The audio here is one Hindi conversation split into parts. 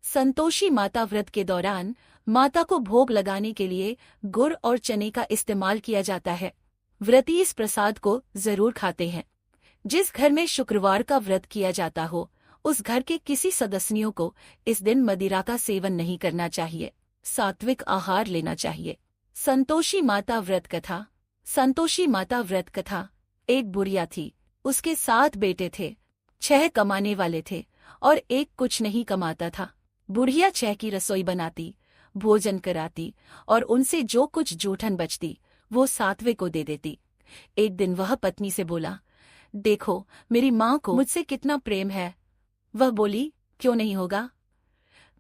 संतोषी माता व्रत के दौरान माता को भोग लगाने के लिए गुड़ और चने का इस्तेमाल किया जाता है। व्रती इस प्रसाद को जरूर खाते हैं। जिस घर में शुक्रवार का व्रत किया जाता हो, उस घर के किसी सदस्यों को इस दिन मदिरा का सेवन नहीं करना चाहिए। सात्विक आहार लेना चाहिए। संतोषी माता व्रत कथा। संतोषी माता व्रत कथा। एक बुढ़िया थी। उसके 7 बेटे थे। 6 कमाने वाले थे और एक कुछ नहीं कमाता था। बुढ़िया 6 की रसोई बनाती, भोजन कराती और उनसे जो कुछ जूठन बचती वो 7वें को दे देती। एक दिन वह पत्नी से बोला, देखो मेरी माँ को मुझसे कितना प्रेम है। वह बोली, क्यों नहीं होगा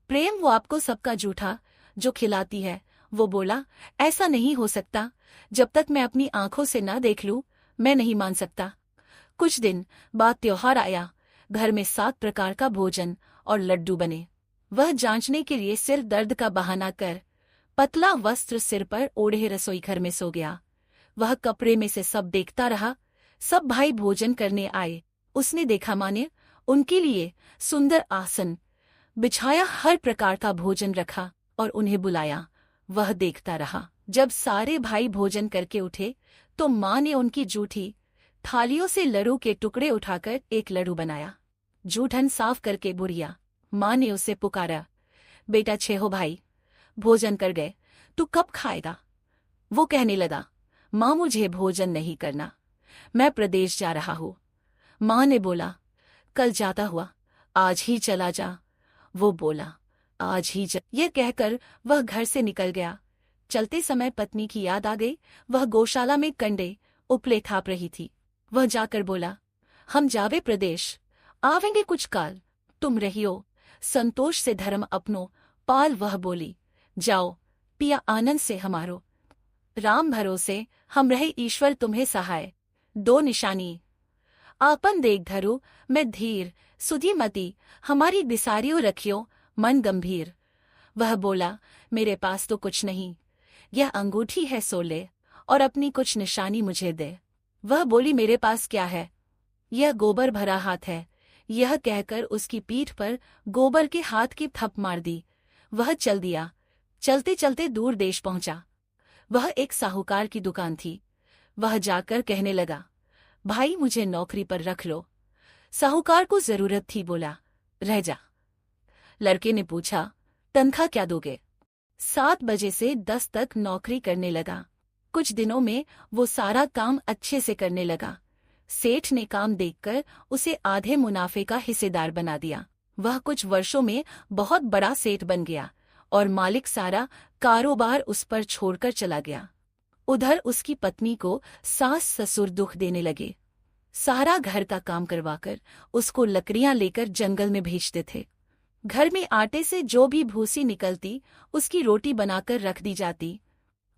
प्रेम, वो आपको सबका जूठा जो खिलाती है। वो बोला, ऐसा नहीं हो सकता, जब तक मैं अपनी आंखों से ना देख लूं मैं नहीं मान सकता। कुछ दिन बाद त्योहार आया। घर में 7 प्रकार का भोजन और लड्डू बने। वह जांचने के लिए सिर दर्द का बहाना कर पतला वस्त्र सिर पर ओढ़े रसोई घर में सो गया। वह कपड़े में से सब देखता रहा। सब भाई भोजन करने आए। उसने देखा माने उनके लिए सुंदर आसन बिछाया, हर प्रकार का भोजन रखा और उन्हें बुलाया। वह देखता रहा। जब सारे भाई भोजन करके उठे तो माँ ने उनकी जूठी थालियों से लड्डू के टुकड़े उठाकर एक लड्डू बनाया। जूठन साफ करके बुढ़िया माँ ने उसे पुकारा, बेटा 6 भाई भोजन कर गए, तू कब खाएगा? वो कहने लगा, माँ मुझे भोजन नहीं करना, मैं प्रदेश जा रहा हूँ। माँ ने बोला, कल जाता हुआ आज ही चला जा। वो बोला, आज ही जा। यह कहकर वह घर से निकल गया। चलते समय पत्नी की याद आ गई। वह गौशाला में कंडे उपले थाप रही थी। वह जाकर बोला, हम जावे प्रदेश, आवेंगे कुछ काल, तुम रहियो संतोष से धर्म अपनो पाल। वह बोली, जाओ पिया आनंद से हमारो, राम भरोसे हम रहे ईश्वर तुम्हें सहाय। 2 निशानी आपन देख धरो, मैं धीर सुधी मती, हमारी बिसारियो रखियो मन गंभीर। वह बोला, मेरे पास तो कुछ नहीं, यह अंगूठी है सो ले और अपनी कुछ निशानी मुझे दे। वह बोली, मेरे पास क्या है, यह गोबर भरा हाथ है। यह कहकर उसकी पीठ पर गोबर के हाथ की थप मार दी। वह चल दिया। चलते चलते दूर देश पहुंचा। वह एक साहूकार की दुकान थी। वह जाकर कहने लगा, भाई मुझे नौकरी पर रख लो। साहूकार को जरूरत थी, बोला, रह जा। लड़के ने पूछा, तनख्वाह क्या दोगे? 7 बजे से 10 तक नौकरी करने लगा। कुछ दिनों में वो सारा काम अच्छे से करने लगा। सेठ ने काम देखकर उसे आधे मुनाफे का हिस्सेदार बना दिया। वह कुछ वर्षों में बहुत बड़ा सेठ बन गया और मालिक सारा कारोबार उस पर छोड़कर चला गया। उधर उसकी पत्नी को सास ससुर दुख देने लगे। सारा घर का काम करवाकर उसको लकड़ियां लेकर जंगल में भेजते थे। घर में आटे से जो भी भूसी निकलती उसकी रोटी बनाकर रख दी जाती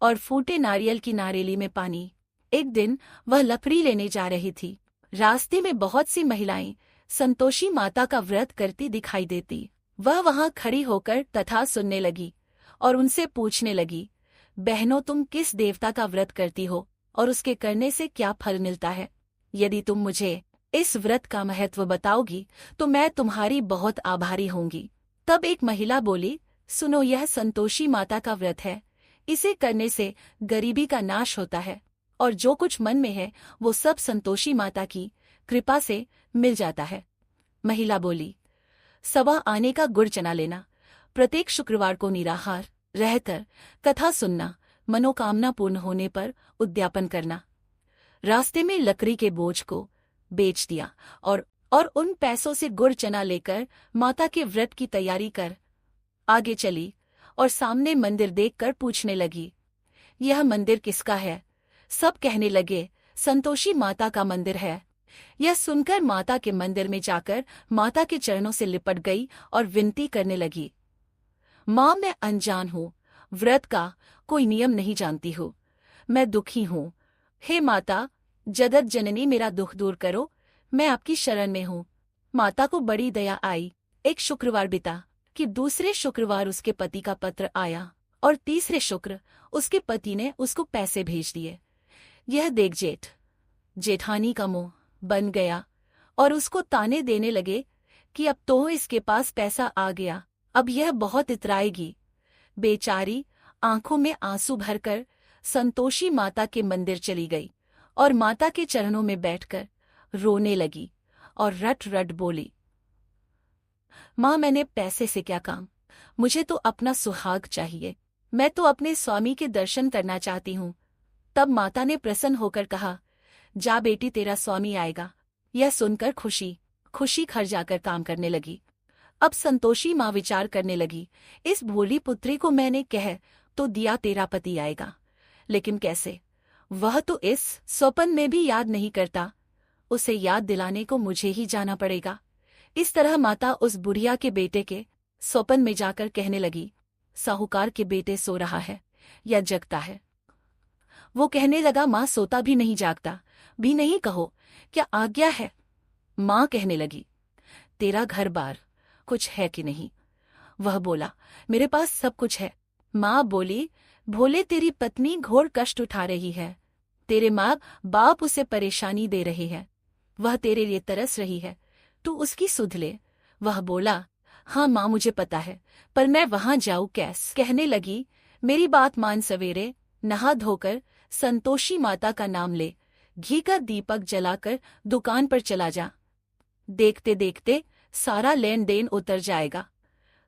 और फूटे नारियल की नारेली में पानी। एक दिन वह लकड़ी लेने जा रही थी। रास्ते में बहुत सी महिलाएं संतोषी माता का व्रत करती दिखाई देती। वह वहां खड़ी होकर कथा सुनने लगी और उनसे पूछने लगी, बहनों तुम किस देवता का व्रत करती हो और उसके करने से क्या फल मिलता है? यदि तुम मुझे इस व्रत का महत्व बताओगी तो मैं तुम्हारी बहुत आभारी होंगी। तब एक महिला बोली, सुनो, यह संतोषी माता का व्रत है। इसे करने से गरीबी का नाश होता है और जो कुछ मन में है वो सब संतोषी माता की कृपा से मिल जाता है। महिला बोली, 1.25 आने का गुड़ चना लेना, प्रत्येक शुक्रवार को निराहार रहकर कथा सुनना, मनोकामना पूर्ण होने पर उद्यापन करना। रास्ते में लकड़ी के बोझ को बेच दिया और उन पैसों से गुड़ चना लेकर माता के व्रत की तैयारी कर आगे चली और सामने मंदिर देखकर पूछने लगी, यह मंदिर किसका है? सब कहने लगे, संतोषी माता का मंदिर है। यह सुनकर माता के मंदिर में जाकर माता के चरणों से लिपट गई और विनती करने लगी, माँ मैं अनजान हूँ, व्रत का कोई नियम नहीं जानती हूँ, मैं दुखी हूँ। हे माता जगत जननी मेरा दुख दूर करो, मैं आपकी शरण में हूँ। माता को बड़ी दया आई। एक शुक्रवार बीता कि दूसरे शुक्रवार उसके पति का पत्र आया और तीसरे शुक्र उसके पति ने उसको पैसे भेज दिए। यह देख जेठानी का मुंह बन गया और उसको ताने देने लगे कि अब तो इसके पास पैसा आ गया अब यह बहुत इतराएगी। बेचारी आंखों में आंसू भरकर संतोषी माता के मंदिर चली गई और माता के चरणों में बैठकर रोने लगी और रट रट बोली, माँ, मैंने पैसे से क्या काम, मुझे तो अपना सुहाग चाहिए, मैं तो अपने स्वामी के दर्शन करना चाहती हूँ। तब माता ने प्रसन्न होकर कहा, जा बेटी, तेरा स्वामी आएगा। यह सुनकर खुशी खुशी घर जाकर काम करने लगी। अब संतोषी माँ विचार करने लगी, इस भोली पुत्री को मैंने कह तो दिया तेरा पति आएगा, लेकिन कैसे? वह तो इस स्वप्न में भी याद नहीं करता, उसे याद दिलाने को मुझे ही जाना पड़ेगा। इस तरह माता उस बुढ़िया के बेटे के स्वप्न में जाकर कहने लगी, साहूकार के बेटे सो रहा है या जगता है? वो कहने लगा, माँ, सोता भी नहीं जागता भी नहीं, कहो क्या आज्ञा है? माँ कहने लगी, तेरा घर बार कुछ है कि नहीं? वह बोला, मेरे पास सब कुछ है। माँ बोली, भोले, तेरी पत्नी घोर कष्ट उठा रही है, तेरे माँ बाप उसे परेशानी दे रहे हैं, वह तेरे लिए तरस रही है, तू उसकी सुध ले। वह बोला, हाँ माँ, मुझे पता है, पर मैं वहां जाऊँ कैसे? कहने लगी, मेरी बात मान, सवेरे नहा धोकर संतोषी माता का नाम ले, घी का दीपक जलाकर दुकान पर चला जा। देखते देखते सारा लेन देन उतर जाएगा,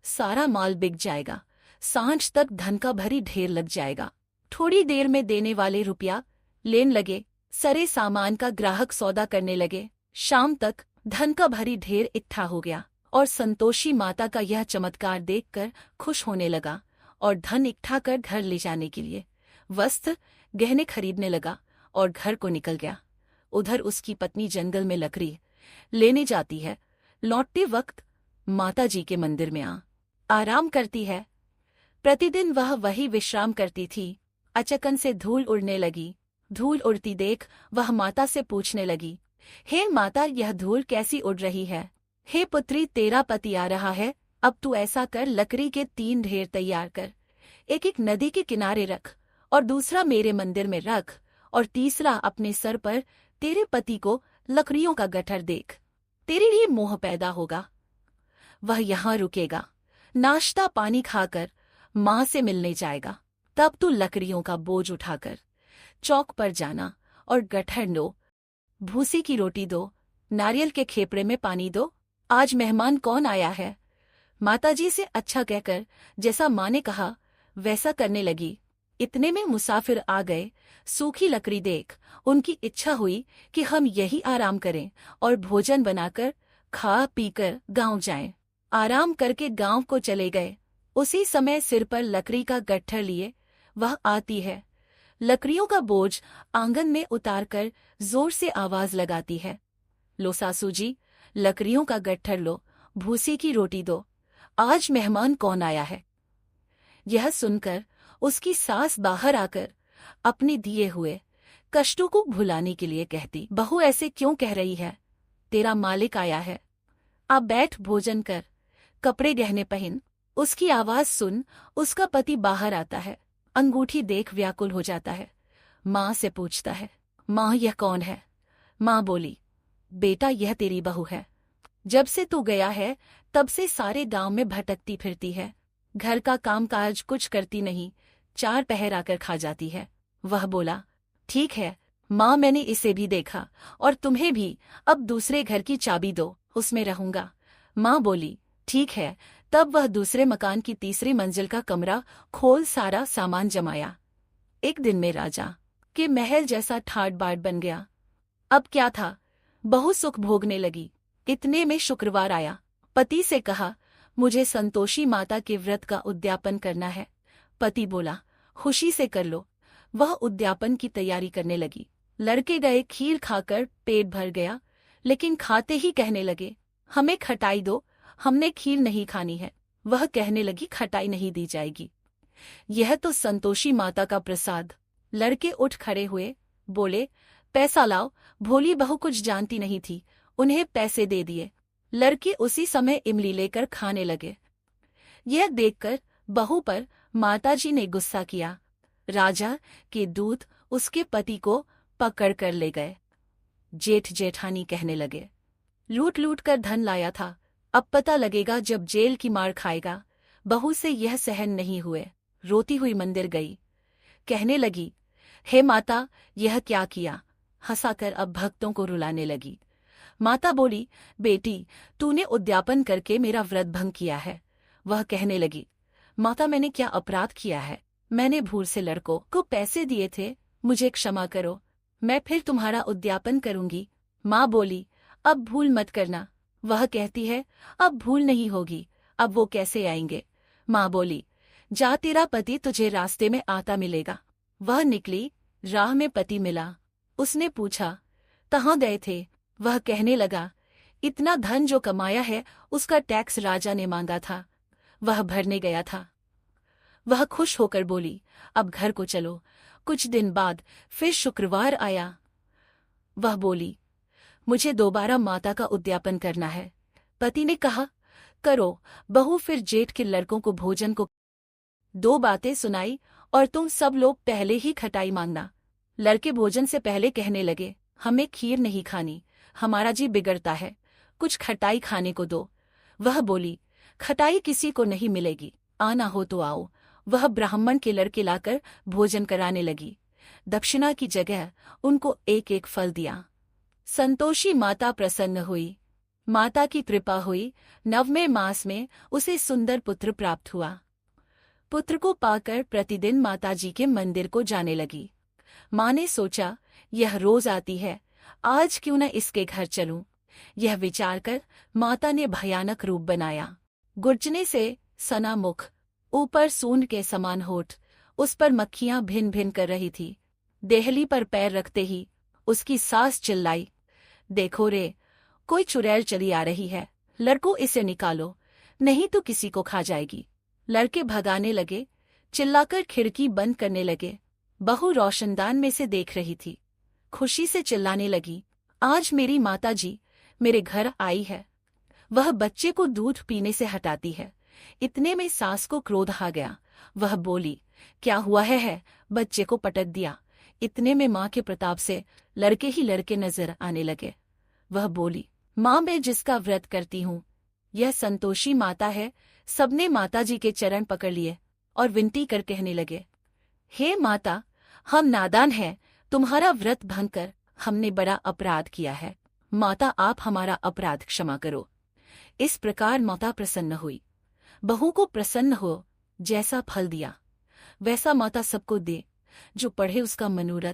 सारा माल बिक जाएगा, सांझ तक धन का भरी ढेर लग जाएगा। थोड़ी देर में देने वाले रुपया लेन लगे, सारे सामान का ग्राहक सौदा करने लगे। शाम तक धन का भरी ढेर इकट्ठा हो गया और संतोषी माता का यह चमत्कार देखकर खुश होने लगा और धन इकट्ठा कर घर ले जाने के लिए वस्त्र गहने खरीदने लगा और घर को निकल गया। उधर उसकी पत्नी जंगल में लकड़ी लेने जाती है। लौटते वक्त माता जी के मंदिर में आराम करती है। प्रतिदिन वह वही विश्राम करती थी। अचकन से धूल उड़ने लगी। धूल उड़ती देख वह माता से पूछने लगी, हे माता, यह धूल कैसी उड़ रही है? हे पुत्री, तेरा पति आ रहा है, अब तू ऐसा कर, लकड़ी के 3 ढेर तैयार कर, एक एक नदी के किनारे रख और दूसरा मेरे मंदिर में रख और तीसरा अपने सर पर तेरे पति को लकड़ियों का गट्ठर देख, तेरे लिए मोह पैदा होगा। वह यहाँ रुकेगा, नाश्ता पानी खाकर माँ से मिलने जाएगा, तब तू लकड़ियों का बोझ उठाकर चौक पर जाना और गट्ठर दो, भूसी की रोटी दो, नारियल के खेपड़े में पानी दो। आज मेहमान कौन आया है? माताजी से अच्छा कहकर जैसा माँ ने कहा वैसा करने लगी। इतने में मुसाफिर आ गए। सूखी लकड़ी देख उनकी इच्छा हुई कि हम यही आराम करें और भोजन बनाकर खा पीकर गांव जाएं। आराम करके गांव को चले गए। उसी समय सिर पर लकड़ी का गट्ठर लिए वह आती है। लकड़ियों का बोझ आंगन में उतारकर जोर से आवाज लगाती है, लो सासू जी, लकड़ियों का गट्ठर लो, भूसी की रोटी दो, आज मेहमान कौन आया है? यह सुनकर उसकी सास बाहर आकर अपने दिए हुए कष्टों को भुलाने के लिए कहती, बहू ऐसे क्यों कह रही है? तेरा मालिक आया है, अब बैठ भोजन कर, कपड़े गहने पहन। उसकी आवाज सुन उसका पति बाहर आता है। अंगूठी देख व्याकुल हो जाता है। माँ से पूछता है, माँ यह कौन है? माँ बोली, बेटा यह तेरी बहू है। जब से तू गया है तब से सारे गांव में भटकती फिरती है, घर का कामकाज कुछ करती नहीं, 4 पहर आकर खा जाती है। वह बोला, ठीक है माँ, मैंने इसे भी देखा और तुम्हें भी, अब दूसरे घर की चाबी दो, उसमें रहूंगा। माँ बोली, ठीक है। तब वह दूसरे मकान की तीसरी मंजिल का कमरा खोल सारा सामान जमाया। एक दिन में राजा के महल जैसा ठाट बाट बन गया। अब क्या था, बहू सुख भोगने लगी। इतने में शुक्रवार आया। पति से कहा, मुझे संतोषी माता के व्रत का उद्यापन करना है। पति बोला, खुशी से कर लो। वह उद्यापन की तैयारी करने लगी। लड़के गए, खीर खाकर पेट भर गया, लेकिन खाते ही कहने लगे, हमें खटाई दो, हमने खीर नहीं खानी है। वह कहने लगी, खटाई नहीं दी जाएगी, यह तो संतोषी माता का प्रसाद। लड़के उठ खड़े हुए, बोले, पैसा लाओ। भोली बहू कुछ जानती नहीं थी, उन्हें पैसे दे दिए। लड़के उसी समय इमली लेकर खाने लगे। यह देखकर बहू पर माताजी ने गुस्सा किया। राजा के दूत उसके पति को पकड़ कर ले गए। जेठ जेठानी कहने लगे, लूट लूट कर धन लाया था, अब पता लगेगा जब जेल की मार खाएगा। बहू से यह सहन नहीं हुए, रोती हुई मंदिर गई। कहने लगी, हे माता, यह क्या किया? हंसाकर अब भक्तों को रुलाने लगी। माता बोली, बेटी, तूने उद्यापन करके मेरा व्रत भंग किया है। वह कहने लगी, माता, मैंने क्या अपराध किया है? मैंने भूल से लड़कों को पैसे दिए थे, मुझे क्षमा करो, मैं फिर तुम्हारा उद्यापन करूंगी। माँ बोली, अब भूल मत करना। वह कहती है, अब भूल नहीं होगी, अब वो कैसे आएंगे? माँ बोली, जा, तेरा पति तुझे रास्ते में आता मिलेगा। वह निकली, राह में पति मिला। उसने पूछा, कहाँ गए थे? वह कहने लगा, इतना धन जो कमाया है उसका टैक्स राजा ने मांगा था, वह भरने गया था। वह खुश होकर बोली, अब घर को चलो। कुछ दिन बाद फिर शुक्रवार आया। वह बोली, मुझे दोबारा माता का उद्यापन करना है। पति ने कहा, करो। बहू फिर जेठ के लड़कों को भोजन को 2 बातें सुनाई, और तुम सब लोग पहले ही खटाई मांगना। लड़के भोजन से पहले कहने लगे, हमें खीर नहीं खानी, हमारा जी बिगड़ता है, कुछ खटाई खाने को दो। वह बोली, खटाई किसी को नहीं मिलेगी, आना हो तो आओ। वह ब्राह्मण के लड़के लाकर भोजन कराने लगी। दक्षिणा की जगह उनको एक एक फल दिया। संतोषी माता प्रसन्न हुई। माता की कृपा हुई। 9वें मास में उसे सुंदर पुत्र प्राप्त हुआ। पुत्र को पाकर प्रतिदिन माताजी के मंदिर को जाने लगी। माँ ने सोचा, यह रोज आती है, आज क्यों न इसके घर चलूं। यह विचार कर माता ने भयानक रूप बनाया। गुर्जने से सना मुख, ऊपर सूंड के समान होठ, उस पर मक्खियां भिन भिन कर रही थी। देहली पर पैर रखते ही उसकी सास चिल्लाई, देखो रे, कोई चुड़ैल चली आ रही है, लड़को इसे निकालो, नहीं तो किसी को खा जाएगी। लड़के भगाने लगे, चिल्लाकर खिड़की बंद करने लगे। बहू रोशनदान में से देख रही थी, खुशी से चिल्लाने लगी, आज मेरी माताजी मेरे घर आई है। वह बच्चे को दूध पीने से हटाती है। इतने में सास को क्रोध आ गया। वह बोली, क्या हुआ है? बच्चे को पटक दिया। इतने में माँ के प्रताप से लड़के ही लड़के नजर आने लगे। वह बोली, माँ, मैं जिसका व्रत करती हूँ, यह संतोषी माता है। सबने माताजी के चरण पकड़ लिए और विनती कर कहने लगे, हे माता, हम नादान हैं, तुम्हारा व्रत भंग कर हमने बड़ा अपराध किया है। माता, आप हमारा अपराध क्षमा करो। इस प्रकार माता प्रसन्न हुई। बहू को प्रसन्न हो, जैसा फल दिया वैसा माता सबको दे, जो पढ़े उसका मनोरथ